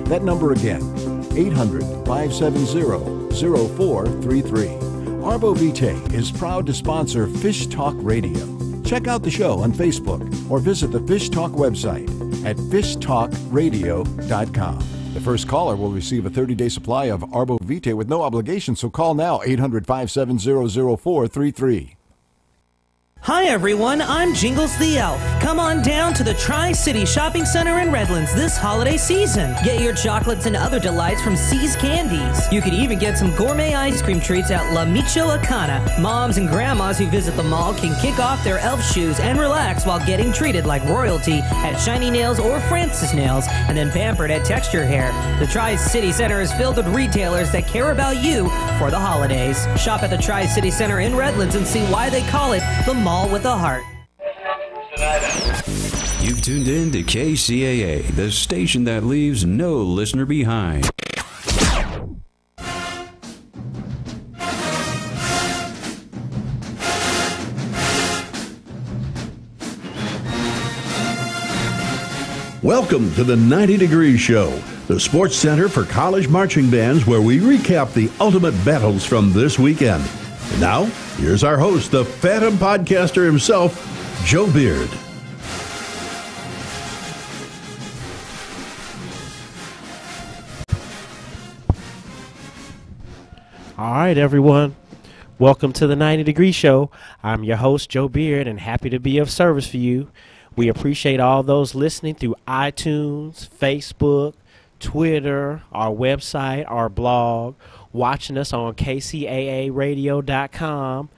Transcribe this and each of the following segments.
That number again, 800-570-0433. Arbo Vitae is proud to sponsor Fish Talk Radio. Check out the show on Facebook or visit the Fish Talk website at fishtalkradio.com. The first caller will receive a 30-day supply of Arbo Vitae with no obligation, so call now, 800-570-0433. Hi everyone, I'm Jingles the Elf. Come on down to the Tri-City Shopping Center in Redlands this holiday season. Get your chocolates and other delights from C's Candies. You could even get some gourmet ice cream treats at La Michoacana. Moms and grandmas who visit the mall can kick off their elf shoes and relax while getting treated like royalty at Shiny Nails or Francis Nails, and then pampered at Texture Hair. The Tri-City Center is filled with retailers that care about you for the holidays. Shop at the Tri-City Center in Redlands and see why they call it the Mall with a Heart. You've tuned in to KCAA, the station that leaves no listener behind. Welcome to the 90 Degree Show, the sports center for college marching bands, where we recap the ultimate battles from this weekend. And now, here's our host, the Phantom Podcaster himself, Joe Beard. All right, everyone. Welcome to the 90 Degree Show. I'm your host, Joe Beard, and happy to be of service for you. We appreciate all those listening through iTunes, Facebook, Twitter, our website, our blog, watching us on kcaaradio.com,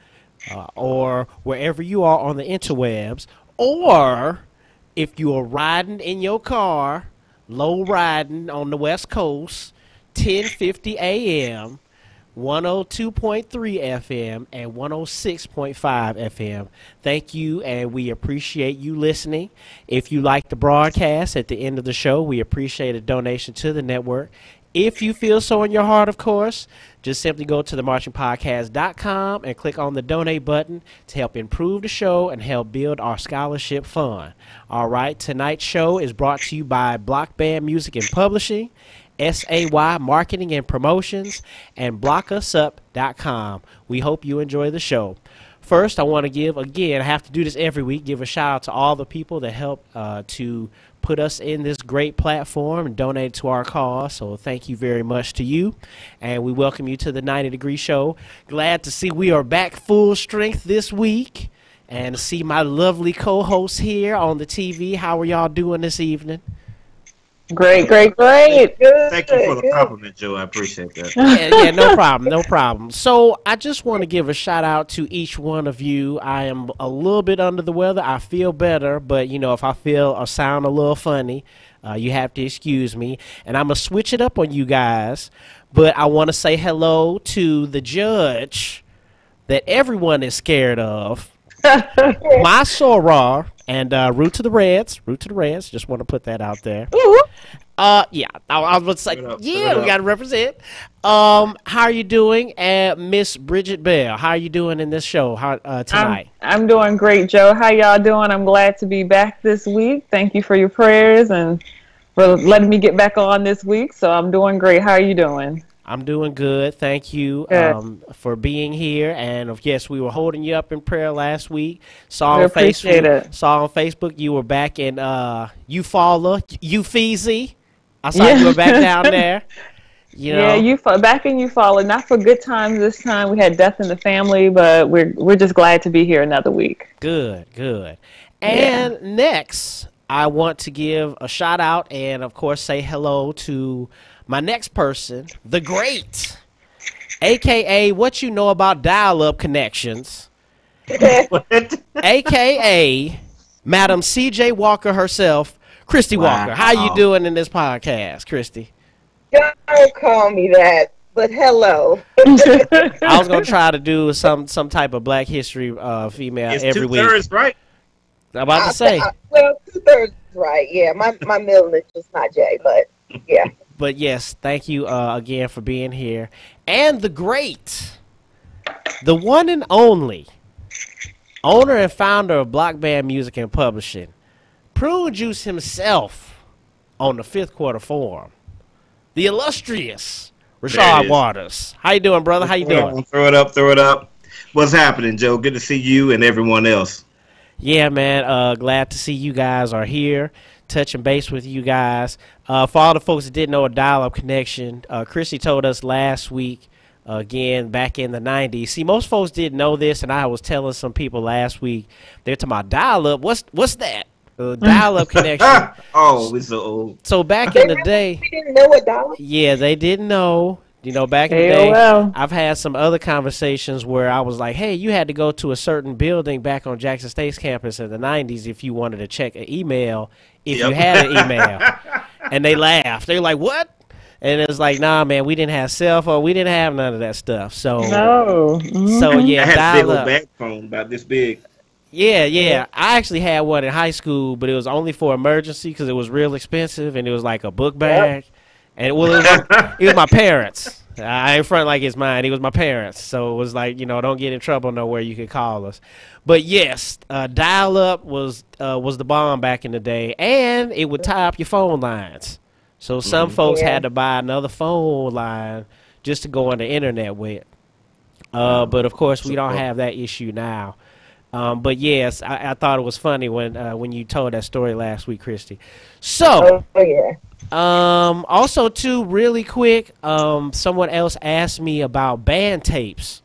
or wherever you are on the interwebs, or if you are riding in your car, low riding on the West Coast, 10:50 a.m., 102.3 FM and 106.5 FM. Thank you, and we appreciate you listening. If you like the broadcast at the end of the show, we appreciate a donation to the network. If you feel so in your heart, of course, just simply go to themarchingpodcast.com and click on the donate button to help improve the show and help build our scholarship fund. All right, tonight's show is brought to you by Block Band Music and Publishing, SAY Marketing and Promotions, and blockusup.com. We hope you enjoy the show. First, I want to give, again, I have to do this every week, give a shout out to all the people that help to put us in this great platform and donate to our cause. So thank you very much to you. And we welcome you to the 90 Degree Show. Glad to see we are back full strength this week and to see my lovely co-hosts here on the TV. How are y'all doing this evening? Great. Good. Thank you for the compliment, Joe. I appreciate that. Yeah, no problem. So I just want to give a shout out to each one of you. I am a little bit under the weather. I feel better, but you know, if I feel or sound a little funny, you have to excuse me. And I'm gonna switch it up on you guys. But I want to say hello to the judge that everyone is scared of, my soror. And root to the Reds. Just want to put that out there. Yeah, I was about to say, we got to represent. How are you doing? Miss Bridget Bell, how are you doing in this show tonight? I'm doing great, Joe. How y'all doing? I'm glad to be back this week. Thank you for your prayers and for letting me get back on this week. So I'm doing great. How are you doing? I'm doing good. Thank you for being here. And yes, we were holding you up in prayer last week. Saw on Facebook you were back in Eufaula, Ufeezy. I saw you were back down there. You know. Yeah, back in Eufaula. Not for good times this time. We had death in the family, but we're just glad to be here another week. Good. And next, I want to give a shout out and of course say hello to my next person, the great, a.k.a. what you know about dial-up connections, a.k.a. Madam C.J. Walker herself, Christy Walker. How you doing in this podcast, Christy? Don't call me that, but hello. I was going to try to do some type of Black History female it's every week. It's 2/3 right. I'm about to say. Well, 2/3 right, yeah. My middle initial's not J, but yeah. But yes, thank you again for being here. And the great, the one and only, owner and founder of Block Band Music and Publishing, Prune Juice himself on the Fifth Quarter Forum, the illustrious Rashad Waters. How you doing, brother? How you doing? Throw it up, throw it up. What's happening, Joe? Good to see you and everyone else. Yeah, man. Glad to see you guys are here, touching base with you guys. For all the folks that didn't know a dial-up connection, Chrissy told us last week, again, back in the 90s. See, most folks didn't know this, and I was telling some people last week, they're talking about dial-up. What's that? Dial-up connection. Oh, we're so old. So back in the day, we didn't know what dial-up. Yeah, they didn't know. You know, back in the day, I've had some other conversations where I was like, hey, you had to go to a certain building back on Jackson State's campus in the 90s if you wanted to check an email, if you had an email. And they laughed. They were like, what? And it was like, nah, man, we didn't have cell phone. We didn't have none of that stuff. So, so yeah, I had a big old dial-up. back phone about this big. Yeah. I actually had one in high school, but it was only for emergency because it was real expensive, and it was like a book bag. And it was my parents. I ain't front like it's mine. It was my parents. So it was like, you know, don't get in trouble nowhere. You could call us. But yes, dial-up was the bomb back in the day, and it would tie up your phone lines. So some folks had to buy another phone line just to go on the internet with. But of course, we don't have that issue now. But yes, I thought it was funny when you told that story last week, Christy. So, also too, really quick, someone else asked me about band tapes,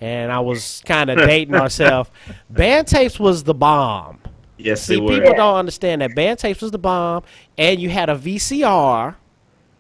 and I was kind of dating myself. Band tapes was the bomb. Yes, See, they were. people don't understand that band tapes was the bomb, and you had a VCR.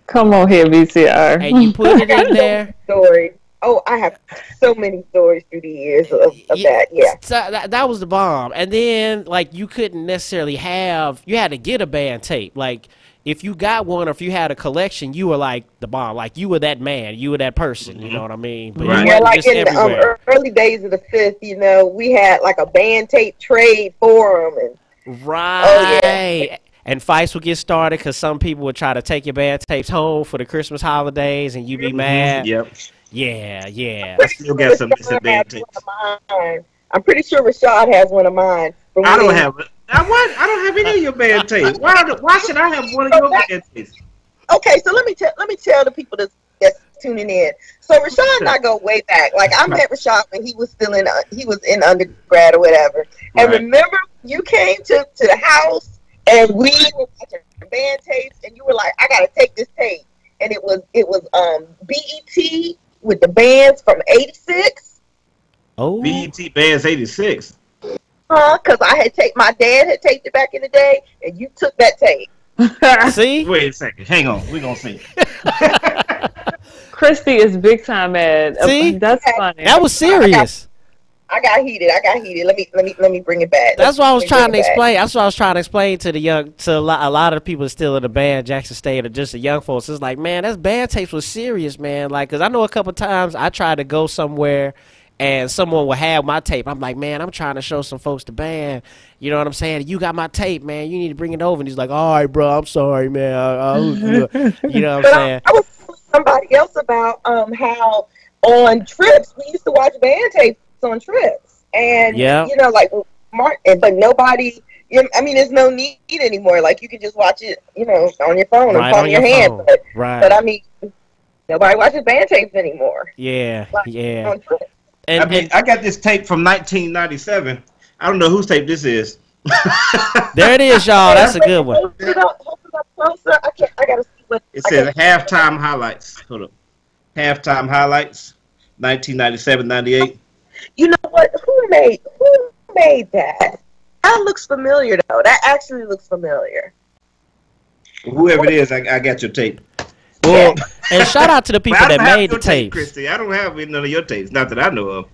Come on here, VCR. And you put it in there. Story. Oh, I have so many stories through the years of that. Yeah, so that was the bomb. And then, like, you couldn't necessarily you had to get a band tape. Like, if you got one or if you had a collection, you were like the bomb. Like, you were that man. You were that person. You know what I mean? But Right. yeah. Like just in the early days of the Fifth, you know, we had like a band tape trade forum, and right. Oh, yeah. And fights would get started because some people would try to take your band tapes home for the Christmas holidays, and you'd be mad. Yep. Yeah. I still got some missing band tapes. I'm pretty sure Rashad has one of mine. I don't have it. I don't have any of your band tapes. Why should I have one of your band tapes? Okay, so let me tell the people that's tuning in. So Rashad and I go way back. Like, I met Rashad when he was still in undergrad or whatever. And remember, you came to the house and we were watching band tapes, and you were like, I gotta take this tape. And it was BET with the bands from '86. Oh, BET Bands '86. Because my dad had taped it back in the day, and you took that tape. See? Wait a second. Hang on. We're gonna see. Christy is big time mad. See? That's funny. That was serious. I got heated. Let me bring it back. That's what I was trying to explain. That's what I was trying to explain to a lot of the people still in the band, Jackson State, or just the young folks. It's like, man, that band tapes was serious, man. Like, because I know a couple times I tried to go somewhere and someone would have my tape. I'm like, man, I'm trying to show some folks the band. You know what I'm saying? You got my tape, man. You need to bring it over. And he's like, all right, bro, I'm sorry, man. You know what I'm saying? I was telling somebody else about how on trips we used to watch band tapes on trips, and you know, like Martin, but nobody. I mean, there's no need anymore. Like, you can just watch it, you know, on your phone or on your hand. But I mean, nobody watches band tapes anymore. Yeah, like, yeah. On trips. I got this tape from 1997. I don't know whose tape this is. There it is, y'all. That's a good one. Hold it up closer. I gotta see what it says. Halftime highlights. Hold up. Halftime highlights. 1997-98. You know what? Who made that? That looks familiar, though. That actually looks familiar. Whoever it is, I got your tape. Well, and shout out to the people that made the tapes. Christy, I don't have none of your tapes, not that I know of.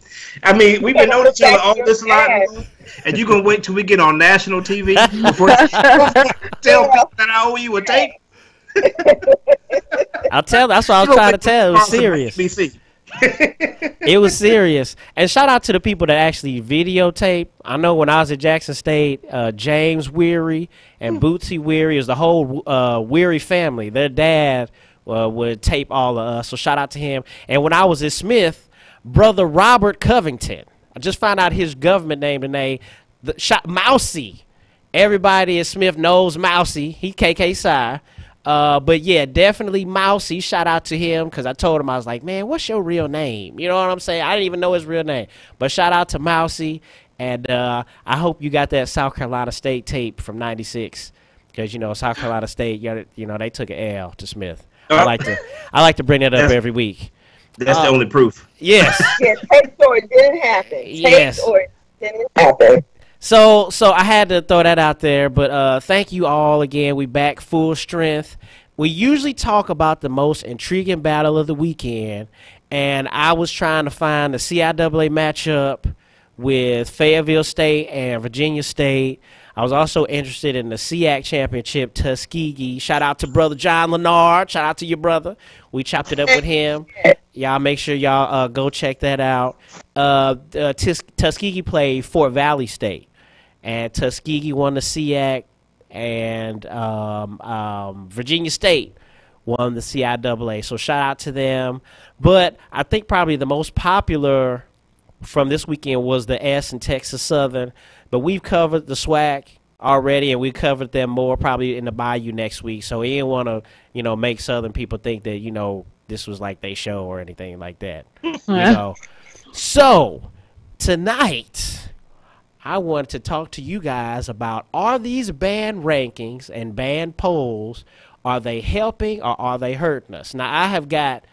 I mean, we've been on each other all this long, and you're going to wait till we get on national TV before you tell people that I owe you a tape? I'll tell. That's what I was trying to tell. It was serious. It was serious. And shout out to the people that actually videotape. I know when I was at Jackson State, James Weary and Bootsy Weary, is the whole Weary family. Their dad would tape all of us. So shout out to him. And when I was at Smith, Brother Robert Covington. I just found out his government name today. Mousy. Everybody at Smith knows Mousy. He KK Psi. But yeah, definitely Mousy. Shout out to him because I told him, I was like, man, what's your real name? You know what I'm saying? I didn't even know his real name. But shout out to Mousy. And I hope you got that South Carolina State tape from '96 because, you know, South Carolina State, you know, they took an L to Smith. I like to bring that up every week. That's the only proof. Yes. Yes, tape or it didn't happen. Yes. Tape or it didn't happen. So I had to throw that out there, but thank you all again. We back full strength. We usually talk about the most intriguing battle of the weekend, and I was trying to find the CIAA matchup with Fayetteville State and Virginia State. I was also interested in the SEAC championship, Tuskegee. Shout out to brother John Lennard. Shout out to your brother. We chopped it up with him. Y'all make sure y'all go check that out. Tuskegee played Fort Valley State, and Tuskegee won the SEAC, and Virginia State won the CIAA. So shout out to them. But I think probably the most popular from this weekend was the S and Texas Southern. But we've covered the SWAC already, and we covered them more probably in the Bayou next week. So we didn't want to, you know, make Southern people think that, you know, this was like they show or anything like that. You know. So tonight, I wanted to talk to you guys about, are these band rankings and band polls, are they helping or are they hurting us? Now, I have got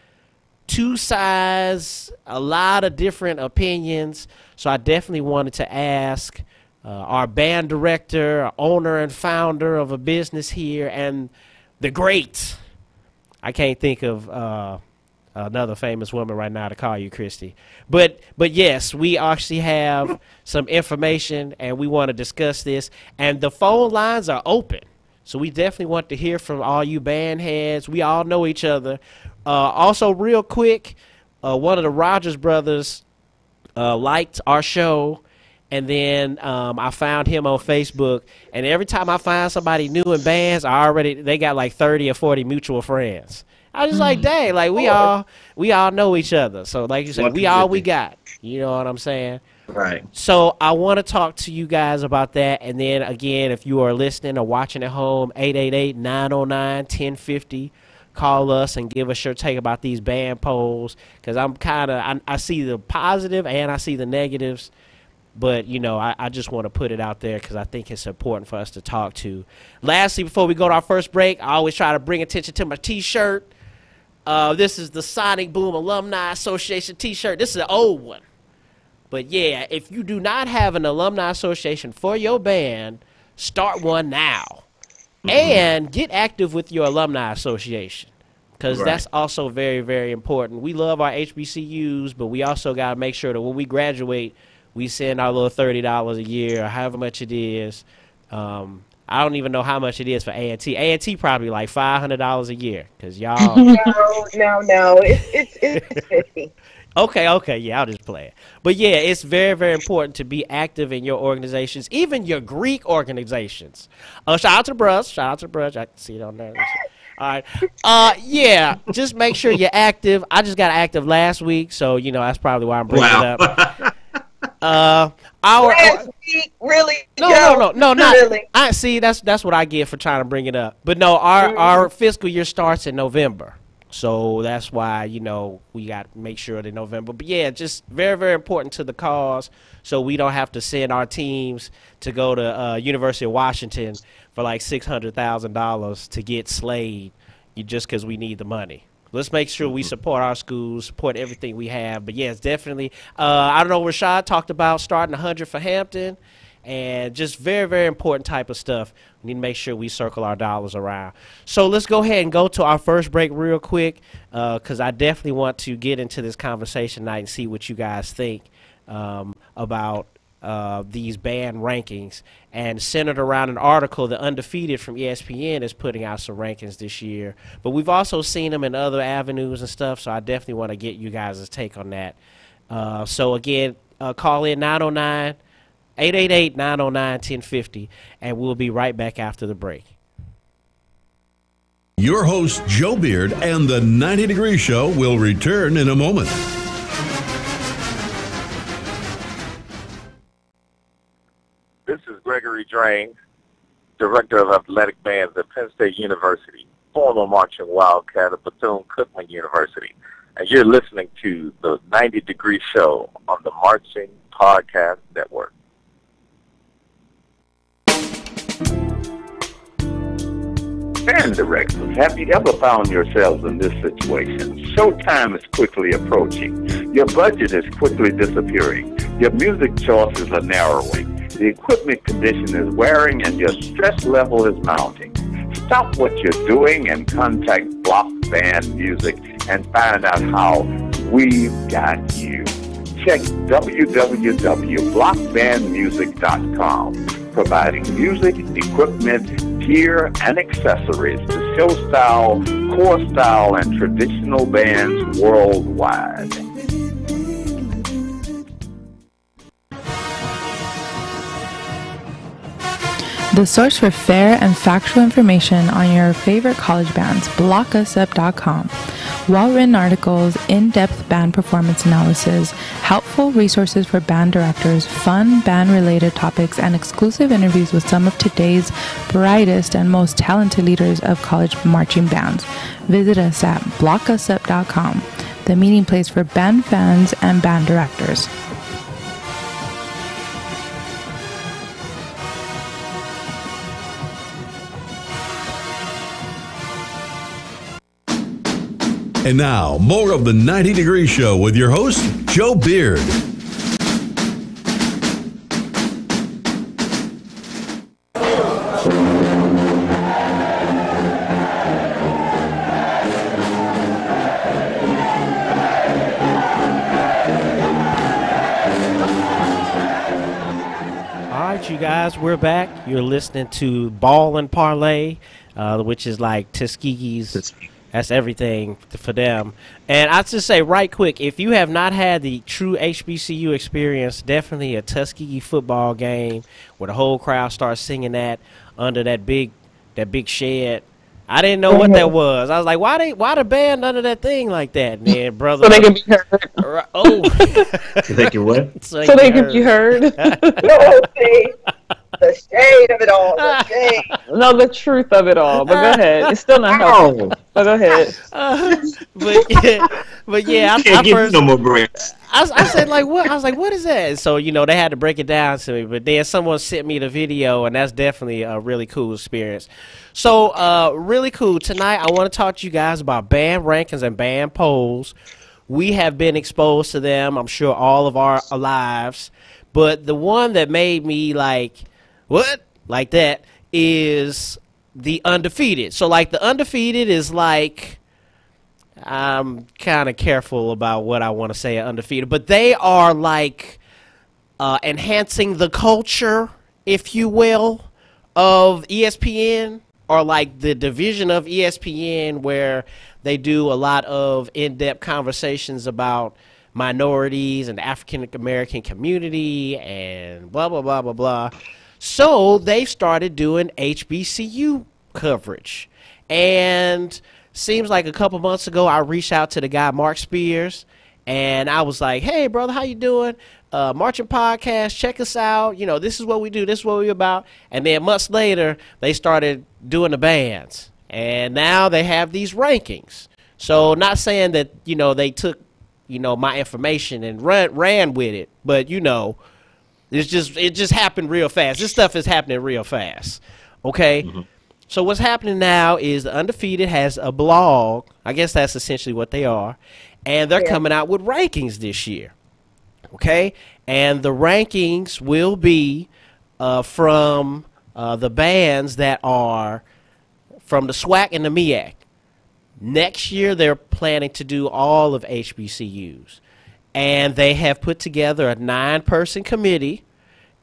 two sides, a lot of different opinions, so I definitely wanted to ask our band director, owner and founder of a business here, and the great, I can't think of another famous woman right now to call you, Christy. But yes, we actually have some information, and we want to discuss this. And the phone lines are open, so we definitely want to hear from all you band heads. We all know each other. Also, real quick, one of the Rogers brothers liked our show, and then I found him on Facebook. And every time I find somebody new in bands, they got like 30 or 40 mutual friends. I was just like, dang, like we all know each other. So like you said, we got. You know what I'm saying? Right. So I want to talk to you guys about that. And then again, if you are listening or watching at home, 888-909-1050. Call us and give us your take about these band polls, because I see the positive and I see the negatives, but you know, I just want to put it out there because I think it's important for us to talk to. Lastly, before we go to our first break, I always try to bring attention to my T-shirt. This is the Sonic Boom Alumni Association T-shirt. This is an old one, but yeah, if you do not have an alumni association for your band, start one now. And get active with your alumni association, because that's also very, very important. We love our HBCUs, but we also got to make sure that when we graduate, we send our little $30 a year or however much it is. I don't even know how much it is for A&T. A&T probably like $500 a year, because y'all. No. It's 50. Okay, yeah, I'll just play it. But yeah, it's very, very important to be active in your organizations, even your Greek organizations. Shout out to Brush. I can see it on there. All right. Yeah, just make sure you're active. I just got active last week, so, you know, that's probably why I'm bringing it up. Last week, really? No, not really. I see. That's what I get for trying to bring it up. But no, our fiscal year starts in November. So that's why, you know, we got to make sure that November. But, yeah, just very, very important to the cause, so we don't have to send our teams to go to University of Washington for like $600,000 to get slayed just because we need the money. Let's make sure we support our schools, support everything we have. But, yes, definitely. I don't know, Rashad talked about starting 100 for Hampton. And just very, very important type of stuff. We need to make sure we circle our dollars around. So let's go ahead and go to our first break real quick, because I definitely want to get into this conversation tonight and see what you guys think about these band rankings. And centered around an article, The Undefeated from ESPN is putting out some rankings this year. But we've also seen them in other avenues and stuff, so I definitely want to get you guys' take on that. So, again, call in 888-909-1050, and we'll be right back after the break. Your host, Joe Beard, and the 90 Degree Show will return in a moment. This is Gregory Drain, Director of Athletic Bands at Penn State University. former marching wildcat of Bethune-Cookman University. And you're listening to the 90 Degree Show on the Marching Podcast Network. Band directors, have you ever found yourselves in this situation? Showtime is quickly approaching. Your budget is quickly disappearing. Your music choices are narrowing. The equipment condition is wearing and your stress level is mounting. Stop what you're doing and contact Block Band Music and find out how we've got you. Check www.blockbandmusic.com, providing music, equipment, gear, and accessories to show style, core style, and traditional bands worldwide. The source for fair and factual information on your favorite college bands, blockusup.com. Well-written articles, in-depth band performance analysis, helpful resources for band directors, fun band-related topics, and exclusive interviews with some of today's brightest and most talented leaders of college marching bands. Visit us at blockusup.com, the meeting place for band fans and band directors. And now, more of the 90 Degree Show with your host, Joe Beard. All right, you guys, we're back. You're listening to Ball and Parlay, which is like Tuskegee's. That's everything for them. And I just say right quick, if you have not had the true HBCU experience, definitely a Tuskegee football game where the whole crowd starts singing that under that big shed. I didn't know what that was. I was like, why the band under that thing like that? And then, brother, so they can be heard. Oh, so they can what? So they can be heard. No, see, the shade of it all. The shade. No, the truth of it all. But go ahead. It's still not helpful. But go ahead. But yeah, Can't give you no more breaks. I said, like, what? I was like, what is that? And so, they had to break it down to me. But then someone sent me the video, and that's definitely a really cool experience. So, really cool. Tonight, I want to talk to you guys about band rankings and band polls. We have been exposed to them, I'm sure, all of our lives. But the one that made me like, what? Like that is the Undefeated. So, like, the Undefeated is like, I'm kind of careful about what I want to say Undefeated, but they are like enhancing the culture, if you will, of ESPN, or like the division of ESPN where they do a lot of in-depth conversations about minorities and African American community and blah, blah, blah, blah, blah. So they started doing HBCU coverage. And seems like a couple months ago, I reached out to the guy, Mark Spears, and I was like, hey, brother, how you doing? Marching Podcast, check us out. This is what we do. This is what we're about. And then months later, they started doing the bands. And now they have these rankings. So not saying that, they took, my information and ran with it. But, it just happened real fast. This stuff is happening real fast. Okay? Mm-hmm. So what's happening now is the Undefeated has a blog. I guess that's essentially what they are. And they're coming out with rankings this year. Okay? And the rankings will be from the bands that are from the SWAC and the MEAC. Next year, they're planning to do all of HBCUs. And they have put together a 9-person committee.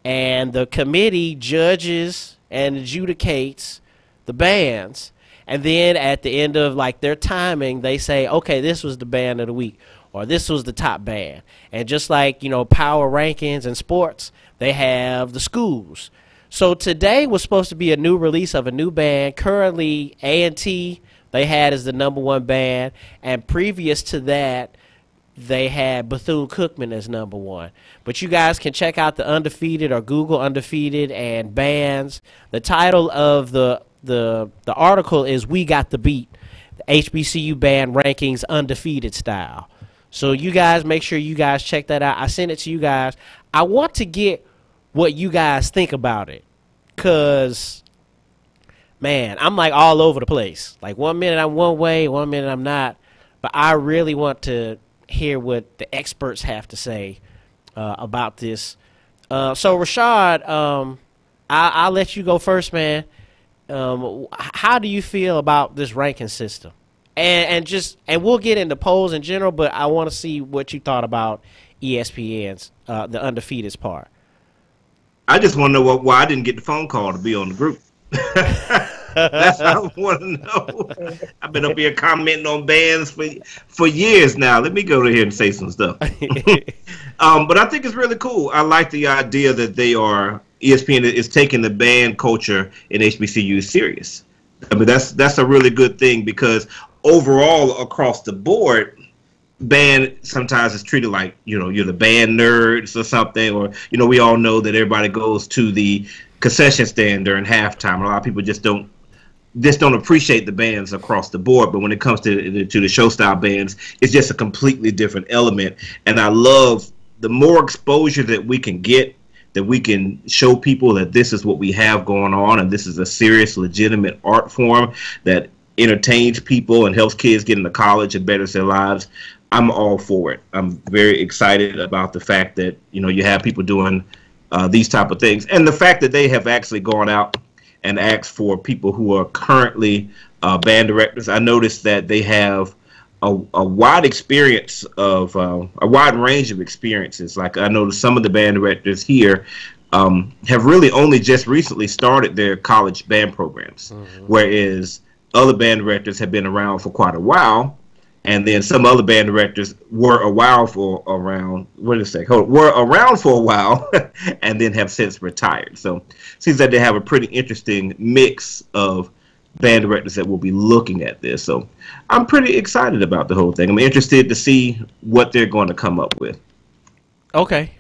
And the committee judges and adjudicates the bands, and then at the end of like their timing, they say, okay, this was the band of the week, or this was the top band. And just like power rankings in sports, they have the schools. So today was supposed to be a new release of a new band. Currently, A&T they had as the #1 band, and previous to that, they had Bethune-Cookman as #1. But you guys can check out the Undefeated or Google Undefeated and bands. The title of the the article is "We Got the Beat," the HBCU band rankings undefeated style. So you guys make sure you guys check that out. I sent it to you guys. I want to get what you guys think about it, cause man, I'm like all over the place. Like 1 minute I'm one way, 1 minute I'm not. But I really want to hear what the experts have to say about this. So Rashad, I'll let you go first, man. How do you feel about this ranking system? And we'll get into polls in general, but I want to see what you thought about ESPN's the undefeated part. I just want to know why I didn't get the phone call to be on the group. That's what I want to know. I've been up here commenting on bands for years now. Let me go to here and say some stuff. But I think it's really cool. I like the idea that ESPN is taking the band culture in HBCU serious. I mean, that's a really good thing, because overall across the board, band sometimes is treated like, you're the band nerds or something, or, we all know that everybody goes to the concession stand during halftime. A lot of people just don't appreciate the bands across the board, but when it comes to the show style bands, it's just a completely different element. And I love the more exposure that we can get, that we can show people that this is what we have going on, and this is a serious, legitimate art form that entertains people and helps kids get into college and betters their lives. I'm all for it. I'm very excited about the fact that you have people doing these type of things, and the fact that they have actually gone out and asked for people who are currently band directors. I noticed that they have a wide experience of a wide range of experiences. Like, I noticed some of the band directors here have really only just recently started their college band programs, whereas other band directors have been around for quite a while. And then some other band directors were around for a while and then have since retired. So it seems that they have a pretty interesting mix of band directors that will be looking at this. So I'm pretty excited about the whole thing. I'm interested to see what they're going to come up with. Okay.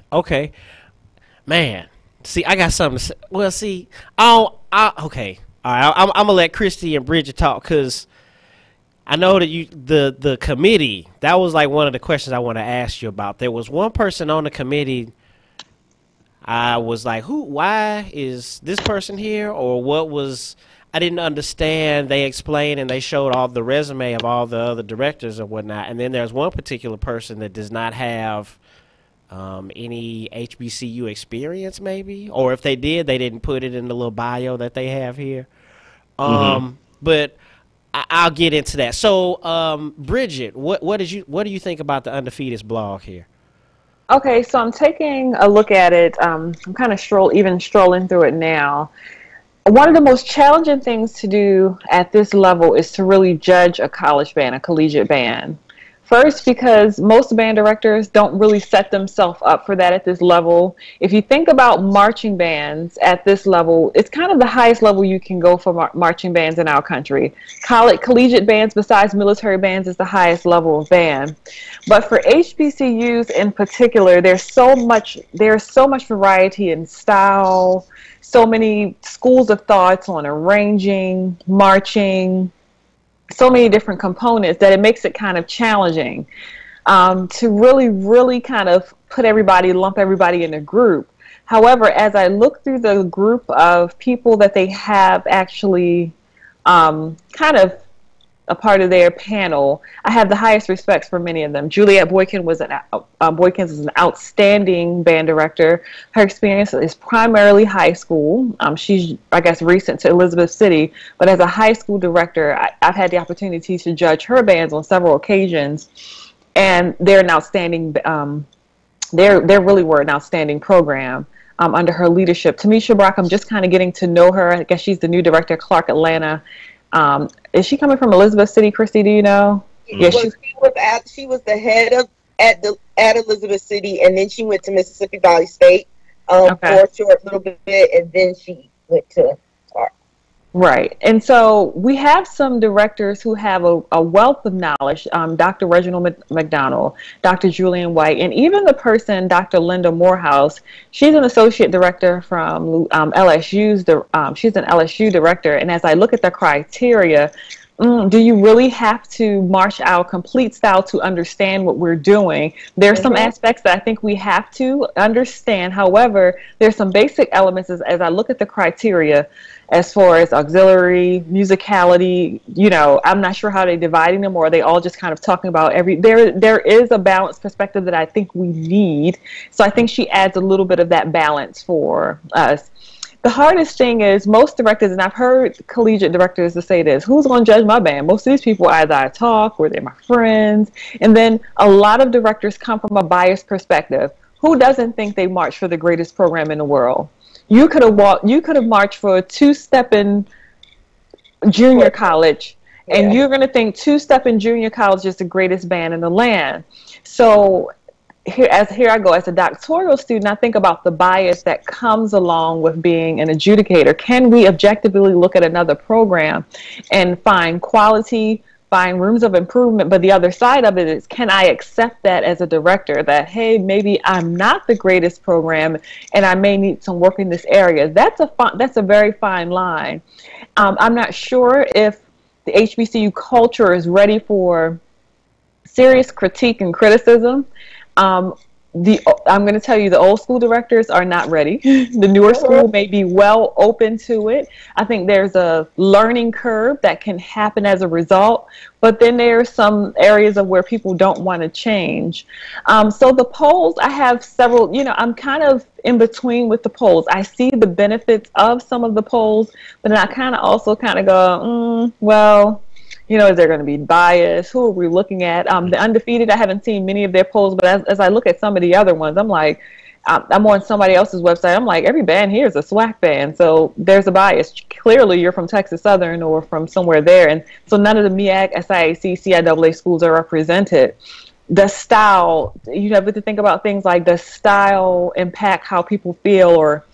Man, see, I got something to say. Well, see, okay. All right, I'm going to let Christy and Bridget talk, because I know that the committee, that was like one of the questions I want to ask you about. There was one person on the committee, I was like, why is this person here? Or I didn't understand. They explained and they showed all the resume of all the other directors and whatnot. And then there's one particular person that does not have any HBCU experience, maybe. Or if they did, they didn't put it in the little bio that they have here. But I'll get into that. So, Bridget, what do you think about the Undefeated's blog here? Okay, so I'm taking a look at it. I'm kind of strolling through it now. One of the most challenging things to do at this level is to really judge a college band, a collegiate band. First, because most band directors don't really set themselves up for that at this level. If you think about marching bands at this level, it's kind of the highest level you can go for marching bands in our country. Collegiate bands, besides military bands, is the highest level of band. But for HBCUs in particular, there's so much variety in style, so many schools of thoughts on arranging, marching, so many different components that it makes it kind of challenging to really kind of lump everybody in a group. However, as I look through the group of people that they have actually kind of a part of their panel, I have the highest respects for many of them. Juliette Boykins is an outstanding band director. Her experience is primarily high school. She's, I guess, recent to Elizabeth City, but as a high school director, I've had the opportunity to judge her bands on several occasions, and they're an outstanding. They really were an outstanding program. Under her leadership. Tamisha Brock, I'm just kind of getting to know her. I guess she's the new director of Clark Atlanta. Is she coming from Elizabeth City, Christy? Do you know? Yeah, she was the head of at Elizabeth City, and then she went to Mississippi Valley State for a short little bit, and then she went to Clark. Right. And so we have some directors who have a wealth of knowledge, Dr. Reginald McDonald, Dr. Julian White, and even the person, Dr. Linda Morehouse. She's an associate director from LSU's, she's an LSU director. And as I look at the criteria, do you really have to march our complete style to understand what we're doing? There are some aspects that I think we have to understand. However, there's some basic elements as I look at the criteria as far as auxiliary, musicality. I'm not sure how they're dividing them, or are they all just kind of talking about there is a balanced perspective that I think we need. So I think she adds a little bit of that balance for us. The hardest thing is most directors, and I've heard collegiate directors to say this, who's going to judge my band? Most of these people, either I talk or they're my friends. And then a lot of directors come from a biased perspective. Who doesn't think they march for the greatest program in the world? You could have marched for a two-step-in junior college, and you're going to think two-step-in junior college is the greatest band in the land. So here I go, as a doctoral student, I think about the bias that comes along with being an adjudicator. Can we objectively look at another program and find quality, find rooms of improvement? But the other side of it is, can I accept that as a director, that, hey, maybe I'm not the greatest program and I may need some work in this area? That's a very fine line. I'm not sure if the HBCU culture is ready for serious critique and criticism. I'm going to tell you, the old school directors are not ready. The newer school may be well open to it. I think there's a learning curve that can happen as a result, but then there are some areas of where people don't want to change. So the polls, I have several, I'm kind of in between with the polls. I see the benefits of some of the polls, but then I kind of also go, well, is there going to be bias? Who are we looking at? The Undefeated, I haven't seen many of their polls, but as I look at some of the other ones, I'm like, I'm on somebody else's website. I'm like, every band here is a SWAC band, so there's a bias. Clearly, you're from Texas Southern or from somewhere there, and so none of the MEAC, SIAC, CIAA schools are represented. The style, you have to think about things like, does style impact how people feel, or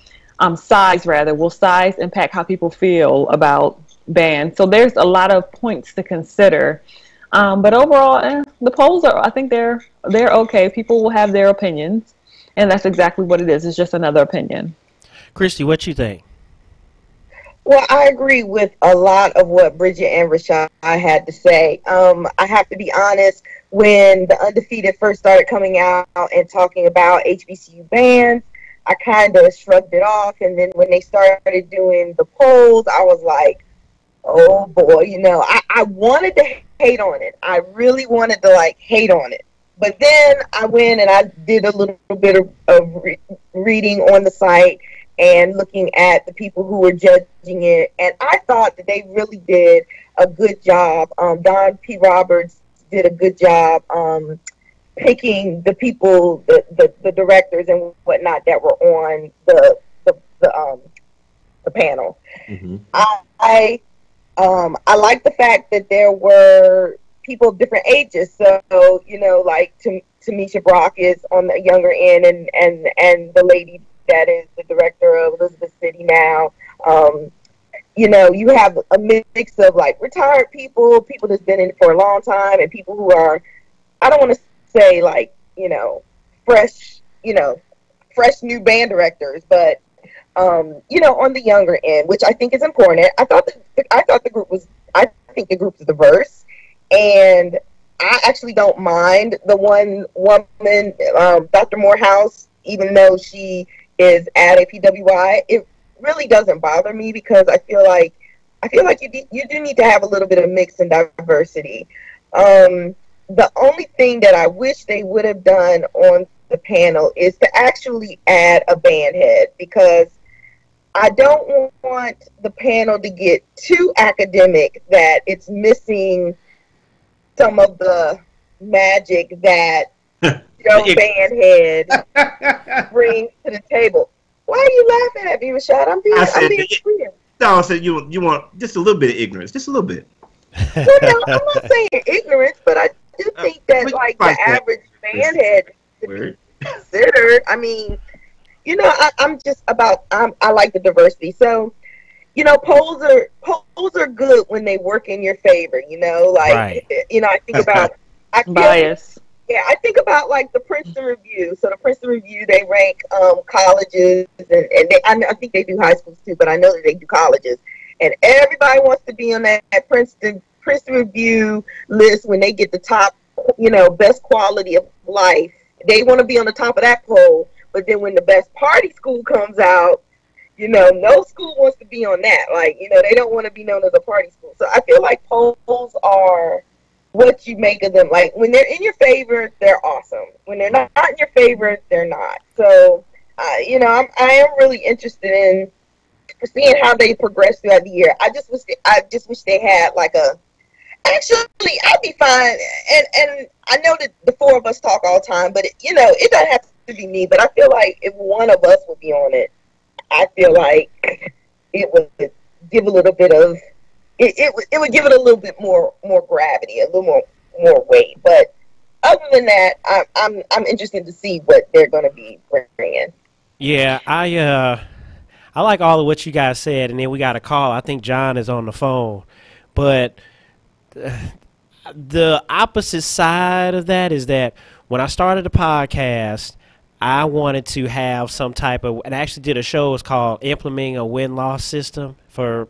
size rather? Will size impact how people feel about band? So there's a lot of points to consider, but overall, the polls I think they're okay. People will have their opinions, and that's exactly what it is. It's just another opinion. Christy, what you think? Well, I agree with a lot of what Bridget and Rashad had to say. I have to be honest, when the Undefeated first started coming out and talking about HBCU bands, I kind of shrugged it off, and then when they started doing the polls, I was like, oh boy, I wanted to hate on it. I really wanted to hate on it. But then I went and I did a little bit of reading on the site and looking at the people who were judging it. And I thought that they really did a good job. Don P. Roberts did a good job picking the people, the directors and whatnot that were on the panel. Mm-hmm. I like the fact that there were people of different ages. So, Tamisha Brock is on the younger end, and the lady that is the director of Elizabeth City now. You have a mix of retired people that's been in it for a long time, and people who are, I don't want to say fresh new band directors, but on the younger end, which I think is important. I think the group is diverse, and I actually don't mind the one woman, Dr. Morehouse, even though she is at a PWI. It really doesn't bother me, because I feel like you do need to have a little bit of mix and diversity. The only thing that I wish they would have done on the panel is to actually add a band head, because I don't want the panel to get too academic that it's missing some of the magic that Joe Bandhead brings to the table. Why are you laughing at me, Rashad? I'm being serious. No, I said you want just a little bit of ignorance, just a little bit. Well, no, I'm not saying ignorance, but I do think that the average bandhead should be considered. I mean, I'm just about, I like the diversity. So polls are good when they work in your favor. Like Right. I think about Bias. Yeah, I think about like the Princeton Review. So the Princeton Review, they rank colleges, and I think they do high schools too, but I know that they do colleges. And everybody wants to be on that Princeton Review list when they get the top, best quality of life. They want to be on the top of that poll. But then when the best party school comes out, no school wants to be on that. Like, they don't want to be known as a party school. So I feel like polls are what you make of them. Like, when they're in your favor, they're awesome. When they're not in your favor, they're not. So, I am really interested in seeing how they progress throughout the year. I just wish they had like a. Actually, I'd be fine. And I know that the four of us talk all the time, but it doesn't have to be me. But I feel like if one of us would be on it, I feel like it would give a little bit of. It would give it a little bit more gravity, a little more weight. But other than that, I'm interested to see what they're going to be bringing. Yeah, I like all of what you guys said, and then we got a call. I think John is on the phone, but the opposite side of that is that when I started the podcast, I wanted to have some type of, and I actually did a show. It's called Implementing a Win-Loss System for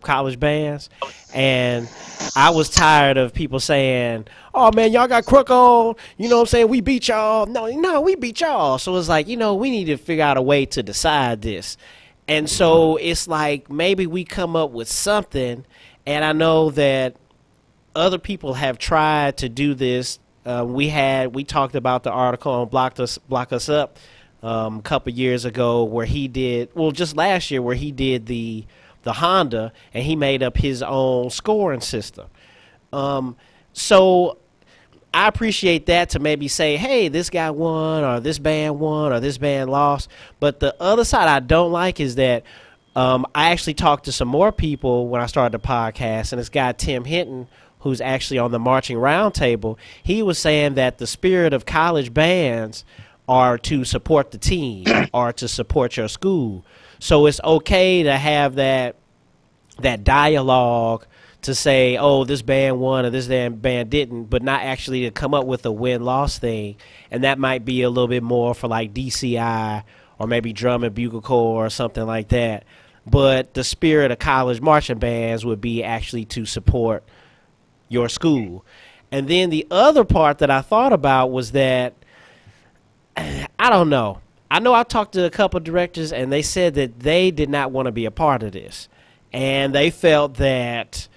college bands, and I was tired of people saying, "Oh man, y'all got crook on," what I'm saying, "we beat y'all." No, we beat y'all. So it's like, we need to figure out a way to decide this. And so it's like maybe we come up with something, and I know that other people have tried to do this. We talked about the article on Block Us Up a couple years ago where he did, just last year, where he did the Honda, and he made up his own scoring system. So I appreciate that, to maybe say, hey, this guy won, or this band won, or this band lost. But the other side I don't like is that I actually talked to some more people when I started the podcast, and this guy Tim Hinton, who's actually on the Marching Roundtable, he was saying that the spirit of college bands are to support the team or to support your school. So it's okay to have that dialogue to say, oh, this band won or this band didn't, but not actually to come up with a win-loss thing. And that might be a little bit more for like DCI or maybe Drum and Bugle Corps or something like that. But the spirit of college marching bands would be actually to support your school. And then the other part that I thought about was that, I don't know. I know I talked to a couple of directors, and they said that they did not want to be a part of this. And they felt that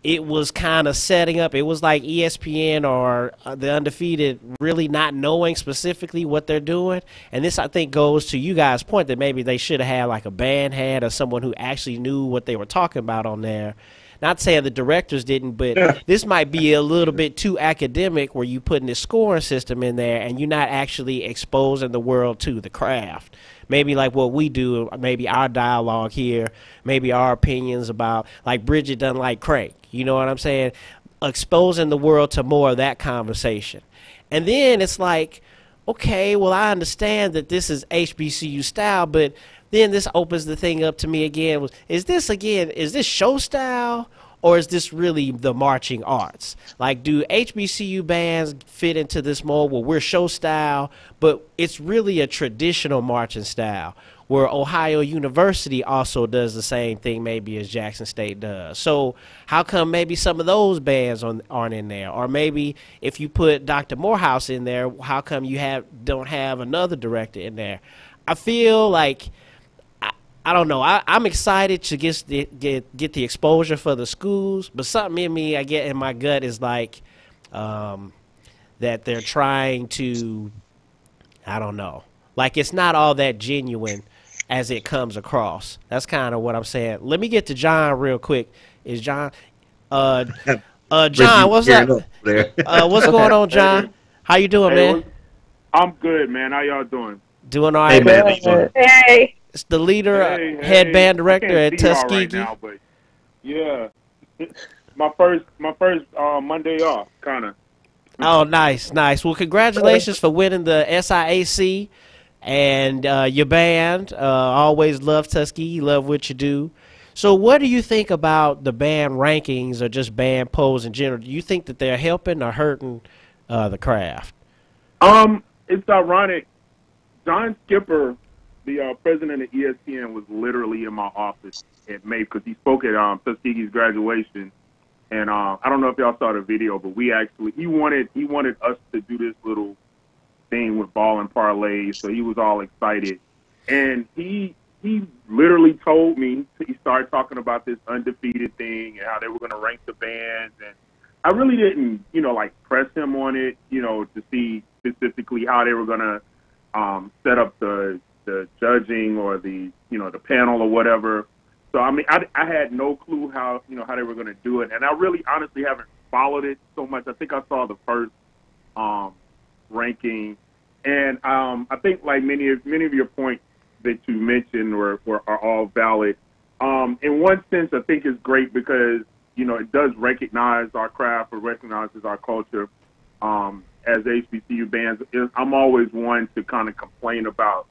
it was kind of setting up. It was like ESPN or the Undefeated really not knowing specifically what they're doing. And this, I think, goes to you guys' point that maybe they should have had like a band head or someone who actually knew what they were talking about on there. Not saying the directors didn't, but this might be a little bit too academic where you putting this scoring system in there and you're not actually exposing the world to the craft. Maybe like what we do, maybe our dialogue here, maybe our opinions about, like Bridget doesn't like crank. You know what I'm saying? Exposing the world to more of that conversation. And then it's like, okay, well, I understand that this is HBCU style, but then this opens the thing up to me again. Is this show style, or is this really the marching arts? Like, do HBCU bands fit into this mold where we're show style, but it's really a traditional marching style, where Ohio University also does the same thing maybe as Jackson State does? So how come maybe some of those bands aren't in there? Or maybe if you put Dr. Morehouse in there, how come you don't have another director in there? I feel like, I don't know. I'm excited to get the exposure for the schools, but something in me, I get in my gut, is like that they're trying to, I don't know. Like, it's not all that genuine as it comes across. That's kind of what I'm saying. Let me get to John real quick. Is John? John, what's up? What's going on, John? How you doing, man? I'm good, man. How y'all doing? Doing all right, man. Hey. It's the leader, head band director at Tuskegee. Right now, but yeah, my first Monday off, kind of. Oh, nice. Well, congratulations for winning the SIAC, and your band. Always love Tuskegee, love what you do. So what do you think about the band rankings or just band polls in general? Do you think that they're helping or hurting the craft? It's ironic. John Skipper, the president of ESPN, was literally in my office at May because he spoke at Tuskegee's graduation. And I don't know if y'all saw the video, but he wanted us to do this little thing with ball and parlay, so he was all excited. And he literally told me, he started talking about this undefeated thing and how they were going to rank the bands. And I really didn't, press him on it, to see specifically how they were going to set up the judging or the panel or whatever. So, I mean, I had no clue how they were going to do it. And I really honestly haven't followed it so much. I think I saw the first ranking. And I think like many of your points that you mentioned are all valid. In one sense, I think it's great because, it does recognize our craft or recognizes our culture as HBCU bands. I'm always one to kind of complain about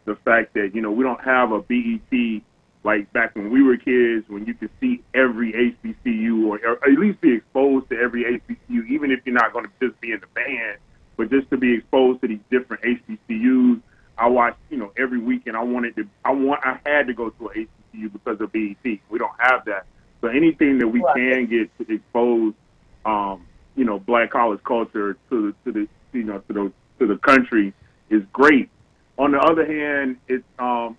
the fact that, we don't have a BET like back when we were kids, when you could see every HBCU or at least be exposed to every HBCU, even if you're not going to just be in the band, but just to be exposed to these different HBCUs. I watched, every weekend. I had to go to an HBCU because of BET. We don't have that. So anything that we can get to expose, Black college culture to the country is great. On the other hand, it's I